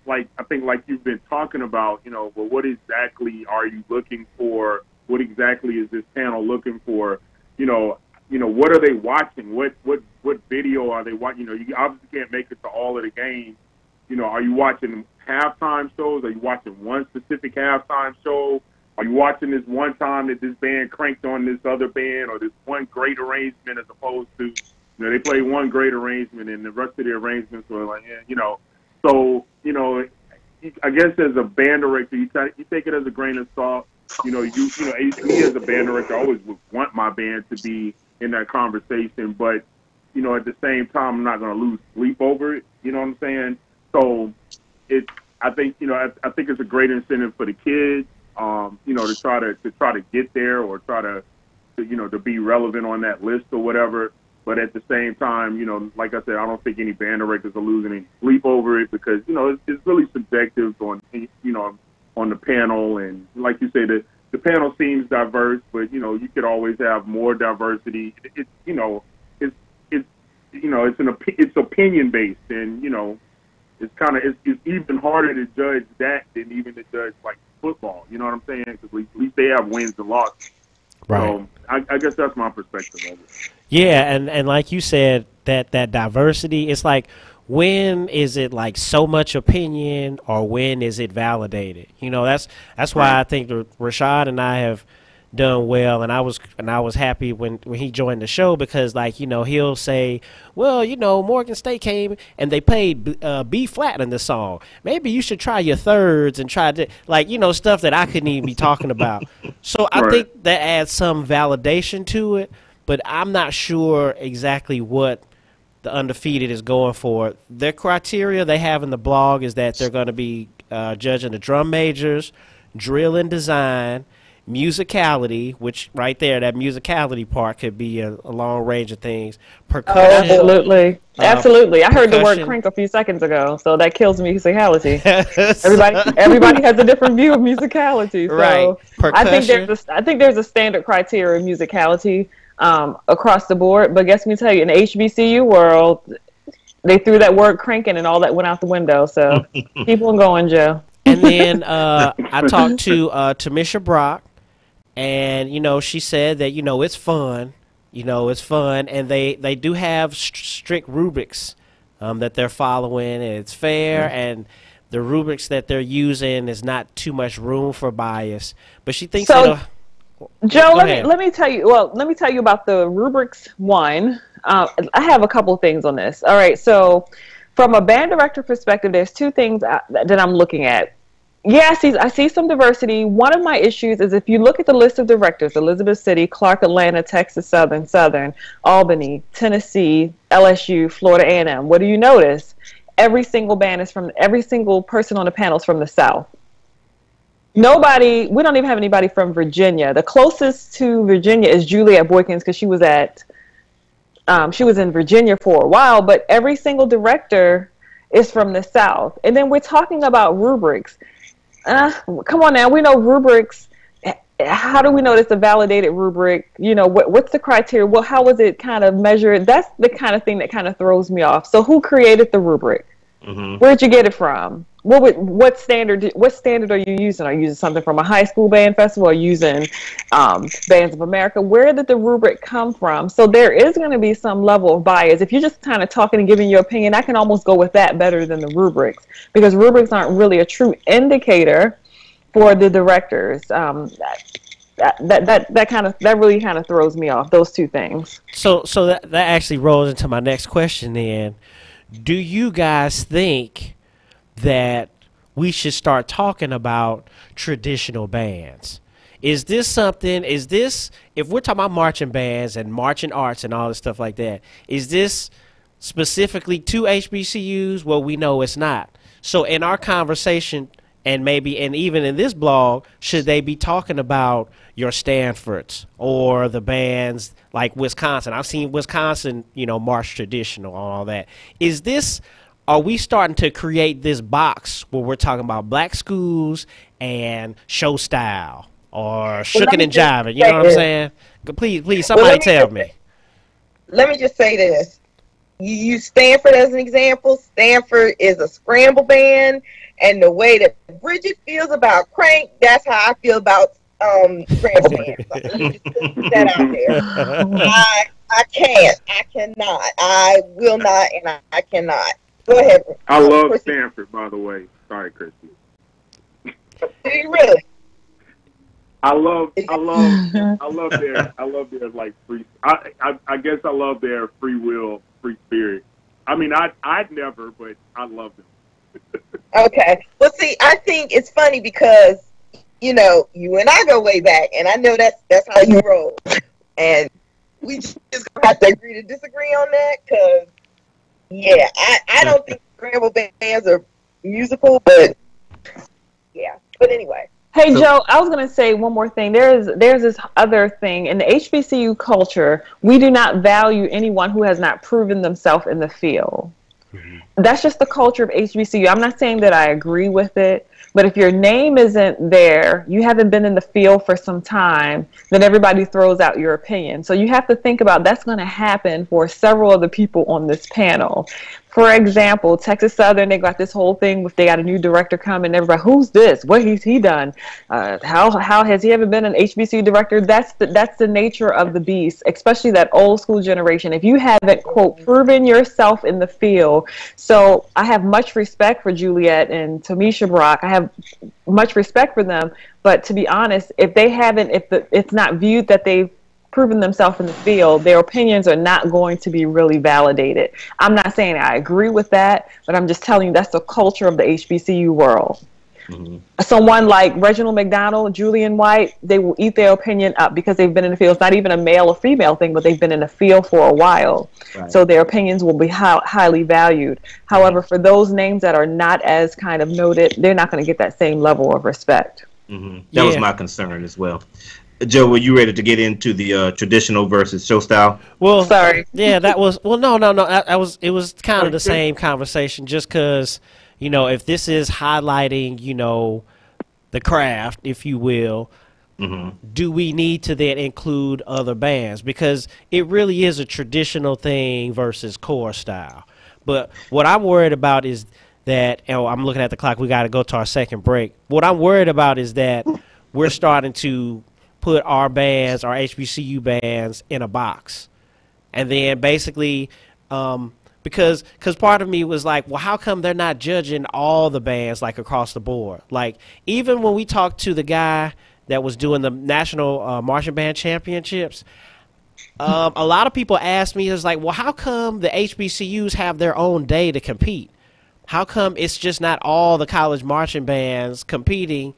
think like you've been talking about, well, what exactly are you looking for? What exactly is this panel looking for? What are they watching? What video are they watching? You obviously can't make it to all of the games. Are you watching halftime shows? Are you watching one specific halftime show? Are you watching this one time that this band cranked on this other band or this one great arrangement as opposed to, they play one great arrangement and the rest of the arrangements were like, So, I guess as a band director, you take it as a grain of salt. Me as a band director, I always would want my band to be in that conversation, but at the same time, I'm not going to lose sleep over it. You know what I'm saying? So I think it's a great incentive for the kids, to try to get there or try to be relevant on that list or whatever. But at the same time, like I said, I don't think any band directors are losing any sleep over it because it's really subjective on on the panel, and like you say, the panel seems diverse, but you could always have more diversity. It's opinion based, and it's even harder to judge that than even to judge like football. You know what I'm saying? Because at least they have wins and losses. Right. So I guess that's my perspective of it. Yeah, and like you said, that diversity, it's like, when is it like so much opinion or when is it validated? That's why I think Rashad and I have done well, and I was happy when he joined the show because he'll say, well, Morgan State came and they played B flat in the song. Maybe you should try your thirds and try to stuff that I couldn't even be talking about. So I think that adds some validation to it, but I'm not sure exactly what the Undefeated is going for. Their criteria they have in the blog is that they're going to be judging the drum majors, drill and design, musicality, which right there, that musicality part could be a long range of things. Percussion. Oh, absolutely. I heard the word crank a few seconds ago, so that kills musicality. Everybody has a different view of musicality. So right. Percussion. I think there's a standard criteria of musicality across the board, but guess me tell you, in the HBCU world, they threw that word cranking and all that went out the window. So keep on going, Joe. And then I talked to Tamisha Brock, and she said that it's fun, it's fun, and they do have strict rubrics that they're following, and it's fair, and the rubrics that they're using is not too much room for bias. But she thinks Joe, let me tell you. Well, let me tell you about the rubrics one. I have a couple of things on this. All right, so from a band director perspective, there's two things that I'm looking at. Yeah, I see some diversity. One of my issues is if you look at the list of directors: Elizabeth City, Clark Atlanta, Texas Southern, Albany, Tennessee, LSU, Florida A&M. What do you notice? Every single person on the panel is from the South. Nobody. We don't even have anybody from Virginia. The closest to Virginia is Juliet Boykins because she was in Virginia for a while. But every single director is from the South. And then we're talking about rubrics. Come on now, we know rubrics. How do we know it's a validated rubric? You know, what's the criteria? Well, how was it kind of measured? That's the kind of thing that kind of throws me off. So who created the rubric? Mm-hmm. Where'd you get it from? What standard are you using? Are you using something from a high school band festival? Are you using Bands of America? Where did the rubric come from? So there is going to be some level of bias. If you're just kind of talking and giving your opinion, I can almost go with that better than the rubrics, because rubrics aren't really a true indicator for the directors. That really kind of throws me off, those two things. So that actually rolls into my next question then. Do you guys think that we should start talking about traditional bands? Is this, if we're talking about marching bands and marching arts and all this stuff like that, is this specifically to HBCUs? Well, we know it's not. So in our conversation, and even in this blog, should they be talking about your Stanfords or the bands like Wisconsin? I've seen Wisconsin, march traditional and all that. Are we starting to create this box where we're talking about black schools and show style or shucking and jiving? You know what I'm saying? Please, somebody tell me. Let me just say this. You use Stanford as an example. Stanford is a scramble band, and the way that Bridget feels about Crank, that's how I feel about scramble bands. Let me just put that out there. I can't. I cannot. I will not, and I cannot. Go ahead. I love Stanford, by the way. Sorry, Christy. Do you really? I love their like free. I guess I love their free will, free spirit. I mean, I'd never, but I love them. Okay. Well, see, I think it's funny because you and I go way back, and I know that's how you roll, and we just gonna have to agree to disagree on that because. Yeah, I don't think scramble bands are musical, but yeah. But anyway. Hey, Joe, I was going to say one more thing. There's this other thing. In the HBCU culture, we do not value anyone who has not proven themselves in the field. Mm-hmm. That's just the culture of HBCU. I'm not saying that I agree with it, but if your name isn't there, you haven't been in the field for some time, then everybody throws out your opinion. So you have to think about that's going to happen for several of the people on this panel. For example, Texas Southern, they got this whole thing with they got a new director coming. Everybody, who's this? What has he done? How has he ever been an HBCU director? That's the nature of the beast, especially that old school generation. If you haven't, quote, proven yourself in the field. So I have much respect for Juliet and Tamisha Brock. I have much respect for them. But to be honest, if they haven't, it's not viewed that they've proven themselves in the field, their opinions are not going to be really validated. I'm not saying I agree with that, but I'm just telling you that's the culture of the HBCU world. Mm-hmm. Someone like Reginald McDonald, Julian White, they will eat their opinion up because they've been in the field. It's not even a male or female thing, but they've been in the field for a while. Right. So their opinions will be highly valued. However, for those names that are not as kind of noted, they're not going to get that same level of respect. Mm-hmm. That was my concern as well. Joe, were you ready to get into the traditional versus show style? Well, sorry. Yeah, that was no. It was kind of the same conversation, just because if this is highlighting the craft, if you will, mm-hmm. do we need to then include other bands? Because it really is a traditional thing versus core style. But what I'm worried about is that I'm looking at the clock. We got to go to our second break. What I'm worried about is that we're starting to put our bands, our HBCU bands, in a box. And then basically, because part of me was like, well, how come they're not judging all the bands like across the board? Like, even when we talked to the guy that was doing the National Marching Band Championships, a lot of people asked me, it was like, well, how come the HBCUs have their own day to compete? How come it's just not all the college marching bands competing?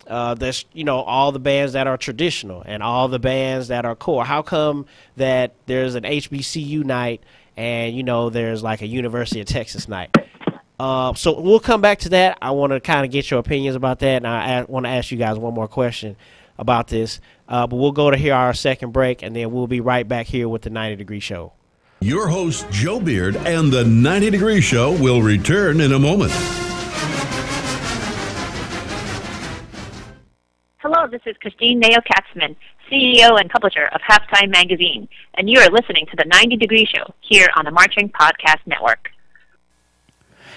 There's, all the bands that are traditional and all the bands that are core. How come that there's an HBCU night and, there's like a University of Texas night? So we'll come back to that. I want to kind of get your opinions about that, and I want to ask you guys one more question about this. But we'll go to hear our second break, and then we'll be right back here with the 90 Degree Show. Your host, Joe Beard, and the 90 Degree Show will return in a moment. Hello, this is Christine Nayo-Katzman, CEO and publisher of Halftime Magazine, and you are listening to the 90 Degree Show here on the Marching Podcast Network.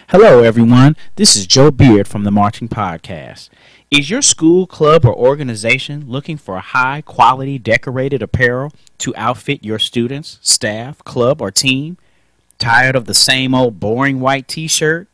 Hello, everyone. This is Joe Beard from the Marching Podcast. Is your school, club, or organization looking for high-quality decorated apparel to outfit your students, staff, club, or team? Tired of the same old boring white T-shirt?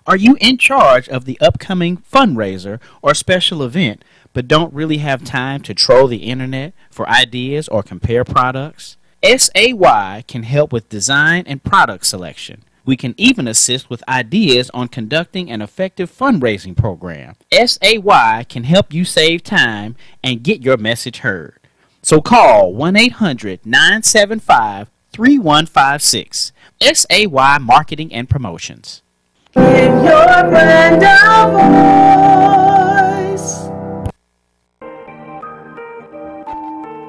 Are you in charge of the upcoming fundraiser or special event, but don't really have time to troll the internet for ideas or compare products? SAY can help with design and product selection. We can even assist with ideas on conducting an effective fundraising program. SAY can help you save time and get your message heard. So call 1-800-975-3156. SAY Marketing and Promotions. Give your brand a voice.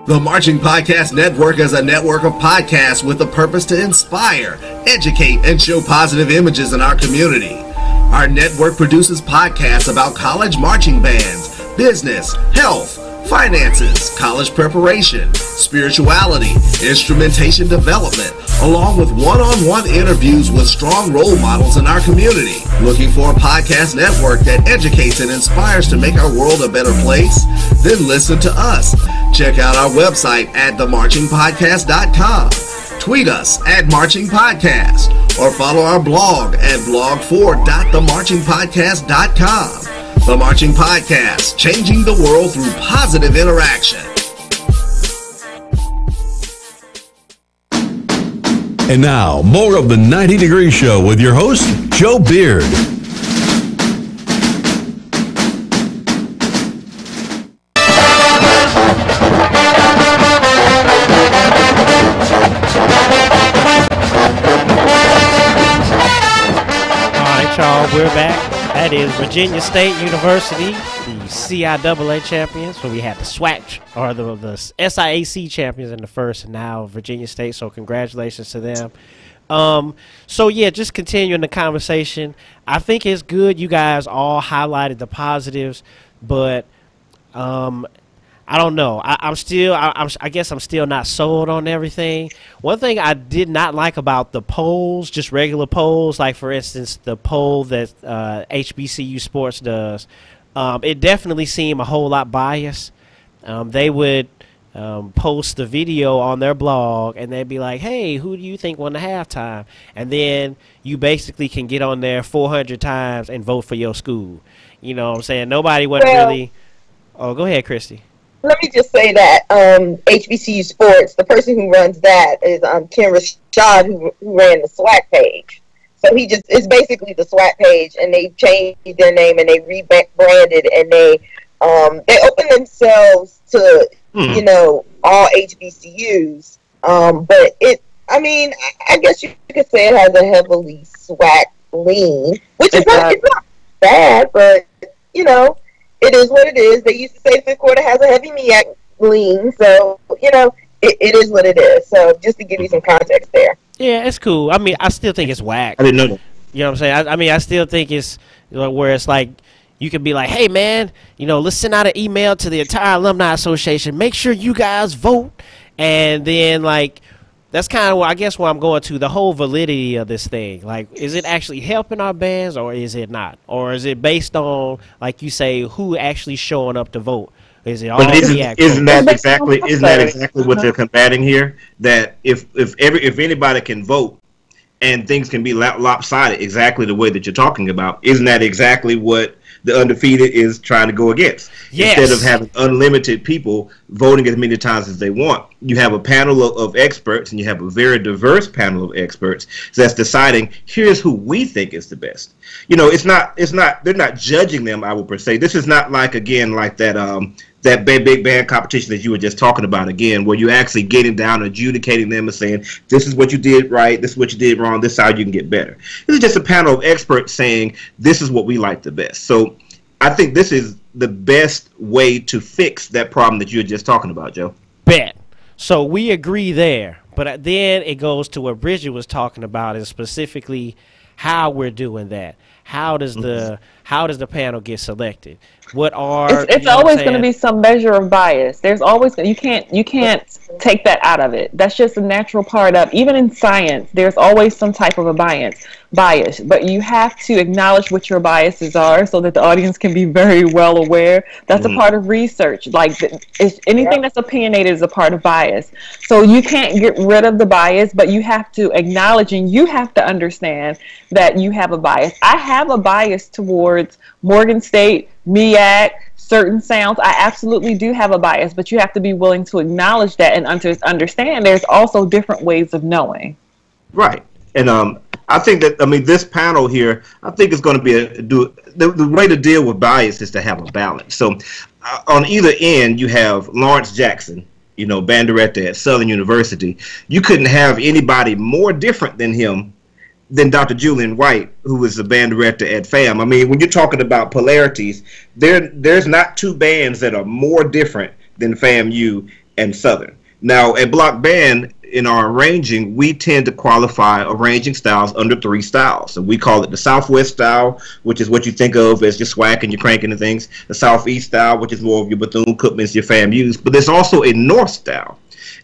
The Marching Podcast Network is a network of podcasts with the purpose to inspire, educate, and show positive images in our community. Our network produces podcasts about college marching bands, business, health, finances, college preparation, spirituality, instrumentation development, along with one-on-one interviews with strong role models in our community. Looking for a podcast network that educates and inspires to make our world a better place? Then listen to us. Check out our website at themarchingpodcast.com. Tweet us at Marching Podcast or follow our blog at blog4.themarchingpodcast.com. The Marching Podcast, changing the world through positive interaction. And now, more of the 90 Degree Show with your host, Joe Beard. All right, y'all, we're back. That is Virginia State University, the CIAA champions. So we had the SWAC, or the SIAC champions in the first, and now Virginia State. So congratulations to them. So yeah, just continuing the conversation. I think it's good you guys all highlighted the positives, but I don't know. I guess I'm still not sold on everything. One thing I did not like about the polls, just regular polls, like for instance the poll that HBCU Sports does, it definitely seemed a whole lot biased. They would post the video on their blog and they'd be like, hey, who do you think won the halftime? And then you basically can get on there 400 times and vote for your school. You know what I'm saying? Nobody wasn't really... Oh, go ahead, Christy. Let me just say that HBCU Sports, the person who runs that is Ken Rashad, who ran the SWAC page. So it's basically the SWAC page, and they changed their name and they rebranded, and they opened themselves to all HBCUs. But I guess you could say it has a heavily SWAC lean, which is not bad, but it is what it is. They used to say fifth quarter has a heavy MEAC lean, so it is what it is. So just to give you some context there. Yeah, it's cool. I mean, I still think it's whack. I didn't know that. You know what I'm saying? I still think it's where it's like you can be like, hey man, let's send out an email to the entire alumni association. Make sure you guys vote, and then like. That's kind of, I guess, where I'm going to, the whole validity of this thing. Like, is it actually helping our bands or is it not? Or is it based on, like you say, who actually showing up to vote? Is it all isn't that exactly what they're combating here? That if anybody can vote and things can be lopsided exactly the way that you're talking about, isn't that exactly what the undefeated is trying to go against? Yes. Instead of having unlimited people voting as many times as they want, you have a panel of experts, and you have a very diverse panel of experts that's deciding, here's who we think is the best. They're not judging them, I would per se. This is not like, again, like that that big band competition that you were just talking about again, where you're actually getting down, adjudicating them and saying, this is what you did right, this is what you did wrong, this is how you can get better. This is just a panel of experts saying, this is what we like the best. So I think this is the best way to fix that problem that you were just talking about, Joe. Bet. So we agree there. But then it goes to what Bridget was talking about, is specifically how we're doing that. How does the panel get selected? What are it's always going to be some measure of bias. There's always you can't take that out of it. That's just a natural part of, even in science, there's always some type of a bias. But you have to acknowledge what your biases are so that the audience can be very well aware. That's a part of research. Like anything that's opinionated is a part of bias. So you can't get rid of the bias, but you have to acknowledge and you have to understand that you have a bias. I have a bias towards Morgan State, MEAC, certain sounds. I absolutely do have a bias, but you have to be willing to acknowledge that and understand there's also different ways of knowing. Right. And I think that, this panel here, I think it's going to be the way to deal with bias is to have a balance. So on either end, you have Lawrence Jackson, band director at Southern University. You couldn't have anybody more different than him than Dr. Julian White, who was the band director at FAM. When you're talking about polarities, there's not two bands that are more different than FAMU and Southern. Now, at Block Band, in our arranging, we tend to qualify arranging styles under 3 styles. So we call it the Southwest style, which is what you think of as your SWAC and your cranking and things. The Southeast style, which is more of your Bethune-Cookmans, your FAMUs. But there's also a North style.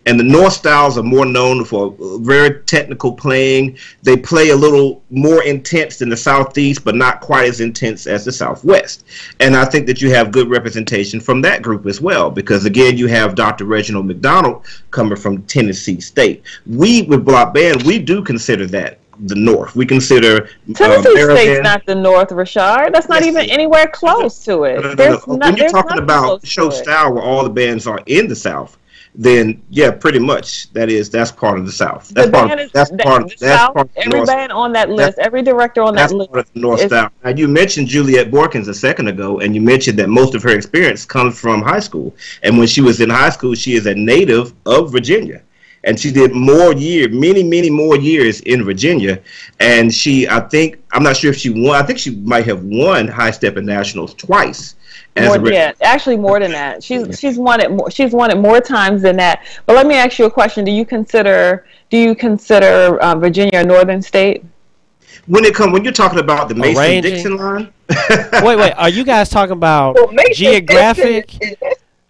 And the North styles are more known for very technical playing. They play a little more intense than the Southeast, but not quite as intense as the Southwest. And I think that you have good representation from that group as well, because, again, you have Dr. Reginald McDonald coming from Tennessee State. We, with Block Band, we do consider that the North. We consider Tennessee State's not the North, Rashard. That's not even anywhere close to it. No. When you're talking about show style where all the bands are in the South, then yeah, pretty much that's part of the South. That's part of every band on that list, every director on that list. Part of the North style. Now, you mentioned Juliet Borkins a second ago, and you mentioned that most of her experience comes from high school. And when she was in high school, she is a native of Virginia. And she did many more years in Virginia. And I'm not sure if she won. I think she might have won High Stepping Nationals twice. Actually more than that. She's won it more times than that. But let me ask you a question. Do you consider Virginia a northern state? When you're talking about the Mason-Dixon line? wait, are you guys talking about geographic?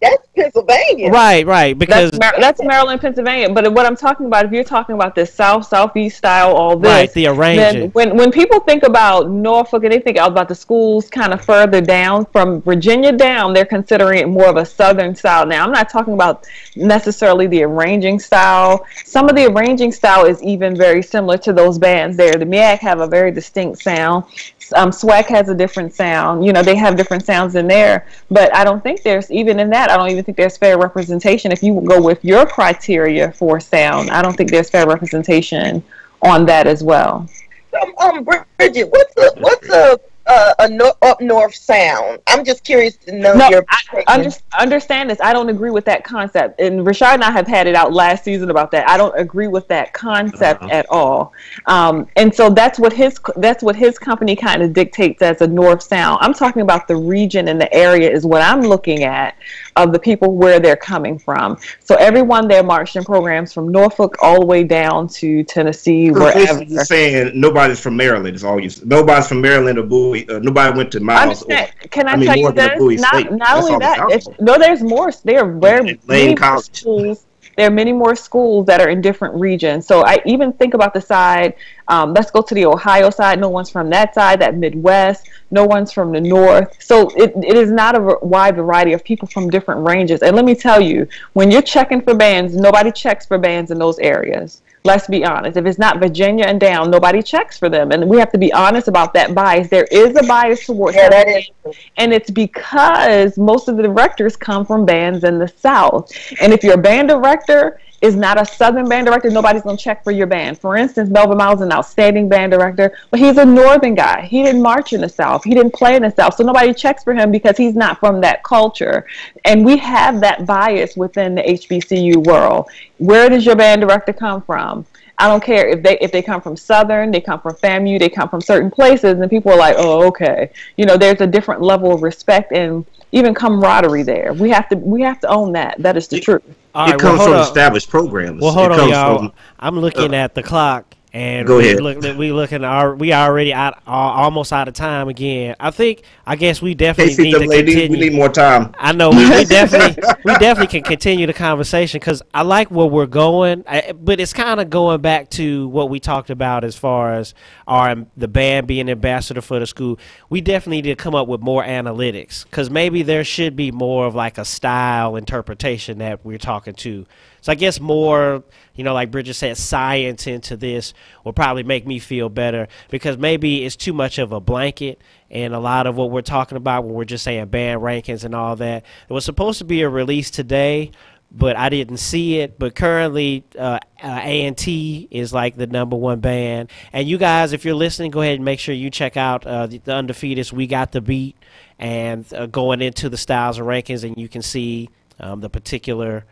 That's Pennsylvania. Right. Because that's Maryland, Pennsylvania. But what I'm talking about, if you're talking about this Southeast style, all this, right, the arranging. Then when people think about Norfolk and they think about the schools kind of further down from Virginia down, they're considering it more of a Southern style. Now, I'm not talking about necessarily the arranging style. Some of the arranging style is even very similar to those bands there. The MEAC have a very distinct sound. SWAC has a different sound. They have different sounds in there. But I don't think there's, even in that, I don't even think there's fair representation. If you go with your criteria for sound, I don't think there's fair representation on that as well. Bridget, what's a up north sound? I'm just curious to know your opinion. Understand this. I don't agree with that concept. And Rashard and I have had it out last season about that. I don't agree with that concept at all. And so that's what his company kind of dictates as a north sound. I'm talking about the region and the area is what I'm looking at of the people where they're coming from. So everyone there marched in programs from Norfolk all the way down to Tennessee, wherever. You're saying nobody's from Maryland is all you say. Nobody's from Maryland or Bowie. Nobody went to Miles. Can I tell you this? Not only that. There's more. There are very many more schools. There are many more schools that are in different regions. So I even think about the side. Let's go to the Ohio side. No one's from that side, that Midwest. No one's from the North. So it is not a wide variety of people from different ranges. And let me tell you, when you're checking for bands, nobody checks for bands in those areas. Let's be honest. If it's not Virginia and down, nobody checks for them. And we have to be honest about that bias. There is a bias towards that is. And it's because most of the directors come from bands in the South. And if you're a band director is not a Southern band director, nobody's going to check for your band. For instance, Melvin Miles is an outstanding band director, but he's a Northern guy. He didn't march in the South. He didn't play in the South. So nobody checks for him because he's not from that culture. And we have that bias within the HBCU world. Where does your band director come from? I don't care if they come from Southern, they come from FAMU, they come from certain places, and people are like, oh, okay. You know, there's a different level of respect and even camaraderie there. We have to own that. That is the truth. It comes from established programs. Well, hold on, y'all. I'm looking at the clock. And go ahead. We already almost out of time again. I guess we definitely need to continue. We need more time. I know we definitely can continue the conversation because I like where we're going, but it's kind of going back to what we talked about as far as the band being ambassador for the school. We definitely need to come up with more analytics because maybe there should be more of like a style interpretation that we're talking to. So I guess more, like Bridget said, science into this will probably make me feel better because maybe it's too much of a blanket and a lot of what we're talking about when we're just saying band rankings and all that. It was supposed to be a release today, but I didn't see it. But currently, A&T is like the #1 band. And you guys, if you're listening, go ahead and make sure you check out the Undefeateds, We Got the Beat, and going into the styles and rankings, and you can see the particular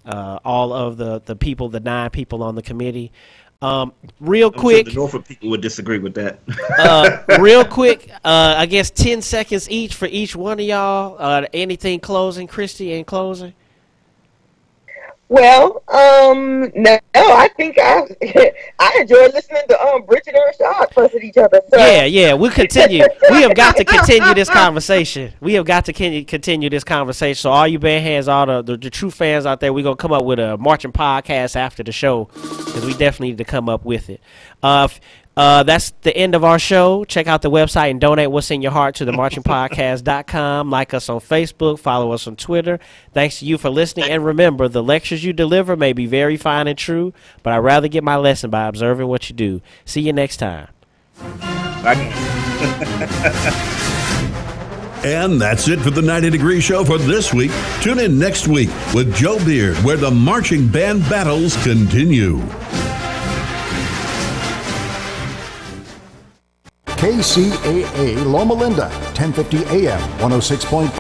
all of the people, the 9 people on the committee. Real quick, the Norfolk people would disagree with that. Real quick, I guess 10 seconds each for each one of y'all. Anything closing, Christy, in closing? Well, no, I think I enjoyed listening to Bridget and Rashad fuss at each other. So. Yeah, we'll continue. We have got to continue this conversation. Continue this conversation. So all you band hands, all the true fans out there, we're going to come up with a marching podcast after the show because we definitely need to come up with it. That's the end of our show. Check out the website and donate what's in your heart to themarchingpodcast.com. Like us on Facebook. Follow us on Twitter. Thanks to you for listening. And remember, the lectures you deliver may be very fine and true, but I'd rather get my lesson by observing what you do. See you next time. And that's it for the 90 Degree Show for this week. Tune in next week with Joe Beard, where the marching band battles continue. KCAA Loma Linda, 1050 AM, 106.5.